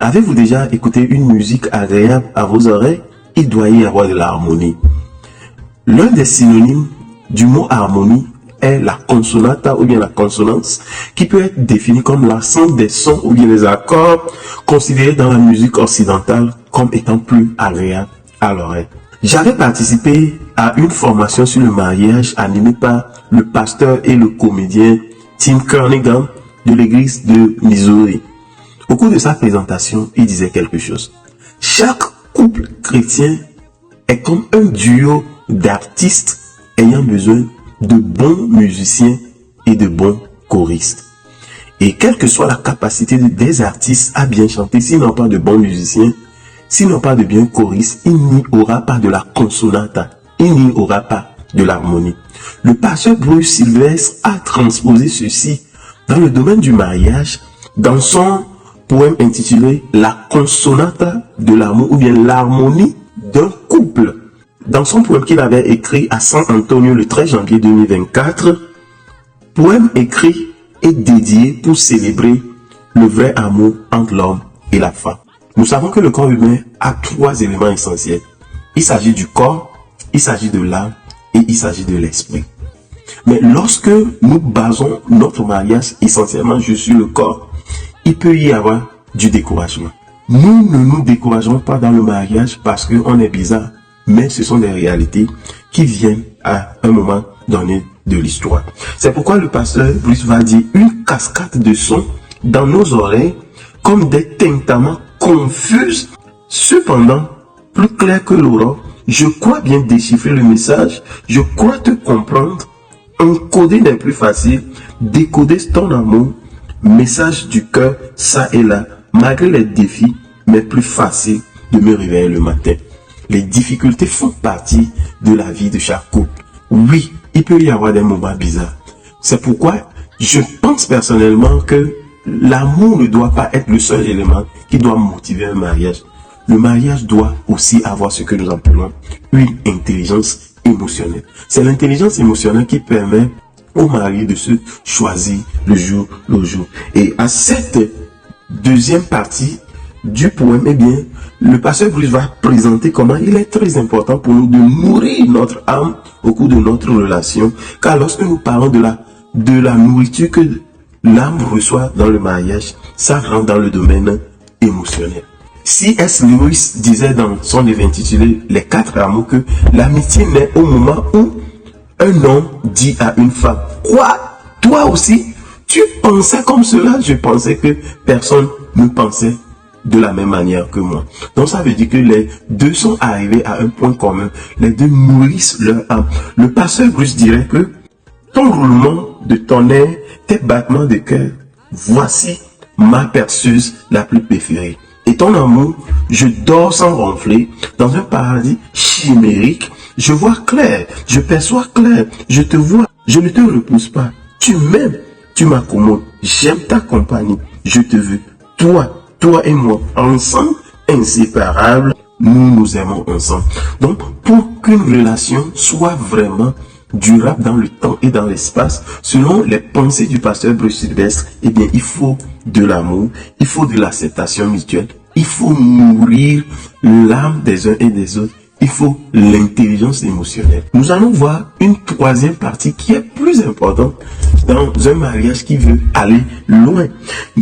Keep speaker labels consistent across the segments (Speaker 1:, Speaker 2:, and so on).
Speaker 1: Avez-vous déjà écouté une musique agréable à vos oreilles? Il doit y avoir de l'harmonie. L'un des synonymes du mot harmonie est la consonata ou bien la consonance, qui peut être définie comme l'ensemble des sons ou bien les accords considérés dans la musique occidentale comme étant plus agréables à l'oreille. J'avais participé à une formation sur le mariage animée par le pasteur et le comédien Tim Kernigan de l'église de Missouri. Au cours de sa présentation, il disait quelque chose. Chaque couple chrétien est comme un duo d'artistes ayant besoin de bons musiciens et de bons choristes. Et quelle que soit la capacité des artistes à bien chanter, s'ils n'ont pas de bons musiciens, s'ils n'ont pas de bons choristes, il n'y aura pas de la consonata, il n'y aura pas de l'harmonie. Le pasteur Bruce Sylvestre a transposé ceci dans le domaine du mariage, dans son poème intitulé « La consonata de l'amour » ou bien « L'harmonie d'un couple ». Dans son poème qu'il avait écrit à San Antonio le 13 janvier 2024, poème écrit et dédié pour célébrer le vrai amour entre l'homme et la femme. Nous savons que le corps humain a 3 éléments essentiels. Il s'agit du corps, il s'agit de l'âme et il s'agit de l'esprit. Mais lorsque nous basons notre mariage essentiellement juste sur le corps, il peut y avoir du découragement. Nous ne nous décourageons pas dans le mariage parce qu'on est bizarre, mais ce sont des réalités qui viennent à un moment donné de l'histoire. C'est pourquoi le pasteur Bruce va dire une cascade de sons dans nos oreilles comme des tintements confus, cependant plus clair que l'aurore. Je crois bien déchiffrer le message, je crois te comprendre. Encoder n'est plus facile, décoder ton amour, message du cœur, ça et là, malgré les défis, mais plus facile de me réveiller le matin. Les difficultés font partie de la vie de chaque couple. Oui, il peut y avoir des moments bizarres. C'est pourquoi je pense personnellement que l'amour ne doit pas être le seul élément qui doit motiver un mariage. Le mariage doit aussi avoir ce que nous appelons une intelligence émotionnelle. C'est l'intelligence émotionnelle qui permet au mari de se choisir le jour le jour. Et à cette deuxième partie du poème, eh bien, le pasteur Bruce va présenter comment il est très important pour nous de nourrir notre âme au cours de notre relation. Car lorsque nous parlons de la nourriture que l'âme reçoit dans le mariage, ça rentre dans le domaine émotionnel. C.S. Lewis disait dans son livre intitulé Les 4 amours que l'amitié naît au moment où un homme dit à une femme: quoi? Toi aussi? Tu pensais comme cela? Je pensais que personne ne pensait de la même manière que moi. Donc ça veut dire que les deux sont arrivés à un point commun. Les deux nourrissent leur âme. Le pasteur Bruce dirait que ton roulement de tonnerre, tes battements de cœur, voici ma perceuse la plus préférée. Et ton amour, je dors sans ronfler dans un paradis chimérique. Je vois clair, je perçois clair, je te vois, je ne te repousse pas. Tu m'aimes, tu m'accommodes, j'aime ta compagnie, je te veux. Toi et moi, ensemble, inséparables, nous nous aimons ensemble. Donc, pour qu'une relation soit vraiment durable dans le temps et dans l'espace, selon les pensées du pasteur Bruce Sylvestre, eh bien, il faut de l'amour, il faut de l'acceptation mutuelle, il faut nourrir l'âme des uns et des autres, il faut l'intelligence émotionnelle. Nous allons voir une troisième partie qui est plus importante dans un mariage qui veut aller loin.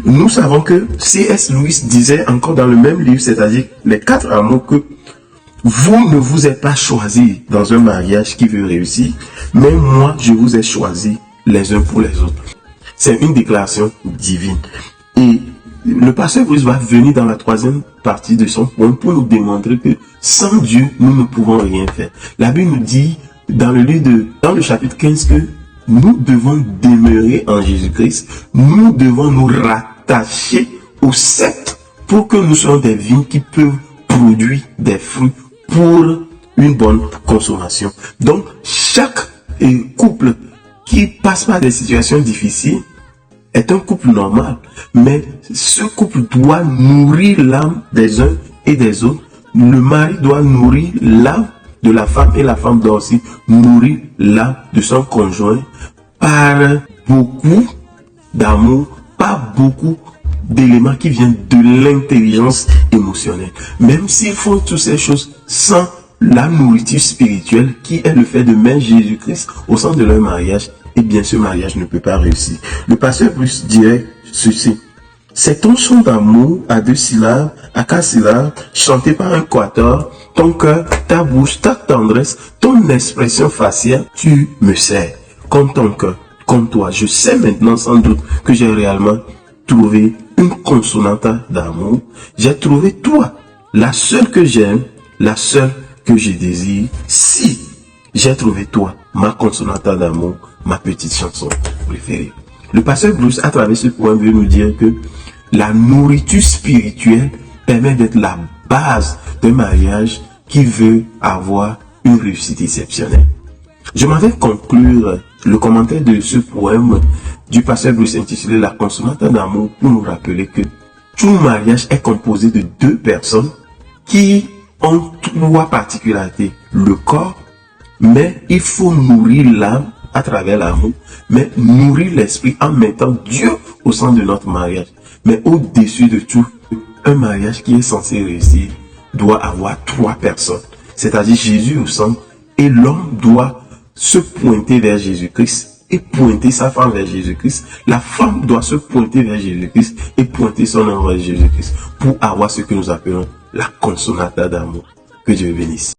Speaker 1: Nous savons que C.S. Lewis disait encore dans le même livre, c'est-à-dire les 4 amours, que vous ne vous êtes pas choisi dans un mariage qui veut réussir, mais moi je vous ai choisi les uns pour les autres. C'est une déclaration divine. Et le pasteur Bruce va venir dans la troisième partie de son point pour nous démontrer que sans Dieu, nous ne pouvons rien faire. La Bible nous dit dans le chapitre 15 que nous devons demeurer en Jésus-Christ. Nous devons nous rattacher au sceptre pour que nous soyons des vignes qui peuvent produire des fruits pour une bonne consommation. Donc, chaque couple qui passe par des situations difficiles est un couple normal, mais ce couple doit nourrir l'âme des uns et des autres. Le mari doit nourrir l'âme de la femme et la femme doit aussi nourrir l'âme de son conjoint par beaucoup d'amour, pas beaucoup d'éléments qui viennent de l'intelligence émotionnelle. Même s'ils font toutes ces choses sans la nourriture spirituelle qui est le fait de mettre Jésus-Christ au centre de leur mariage, et bien ce mariage ne peut pas réussir. Le pasteur Bruce dirait ceci: c'est ton chant d'amour à 2 syllabes, à 4 syllabes, chanté par un quatuor, ton cœur, ta bouche, ta tendresse, ton expression faciale, tu me sers. Comme ton cœur, comme toi. Je sais maintenant sans doute que j'ai réellement trouvé une consonata d'amour. J'ai trouvé toi, la seule que j'aime, la seule que je désire. Si j'ai trouvé toi, ma consonata d'amour, ma petite chanson préférée. Le pasteur Bruce, à travers ce point, veut nous dire que la nourriture spirituelle permet d'être la base d'un mariage qui veut avoir une réussite exceptionnelle. Je m'en vais conclure le commentaire de ce poème du pasteur Bruce intitulé La consonata d'amour pour nous rappeler que tout mariage est composé de 2 personnes qui ont 3 particularités. Le corps, mais il faut nourrir l'âme à travers l'amour, mais nourrir l'esprit en mettant Dieu au centre de notre mariage. Mais au-dessus de tout, un mariage qui est censé réussir doit avoir 3 personnes, c'est-à-dire Jésus au centre, et l'homme doit se pointer vers Jésus-Christ et pointer sa femme vers Jésus-Christ. La femme doit se pointer vers Jésus-Christ et pointer son homme vers Jésus-Christ pour avoir ce que nous appelons la consonata d'amour. Que Dieu bénisse.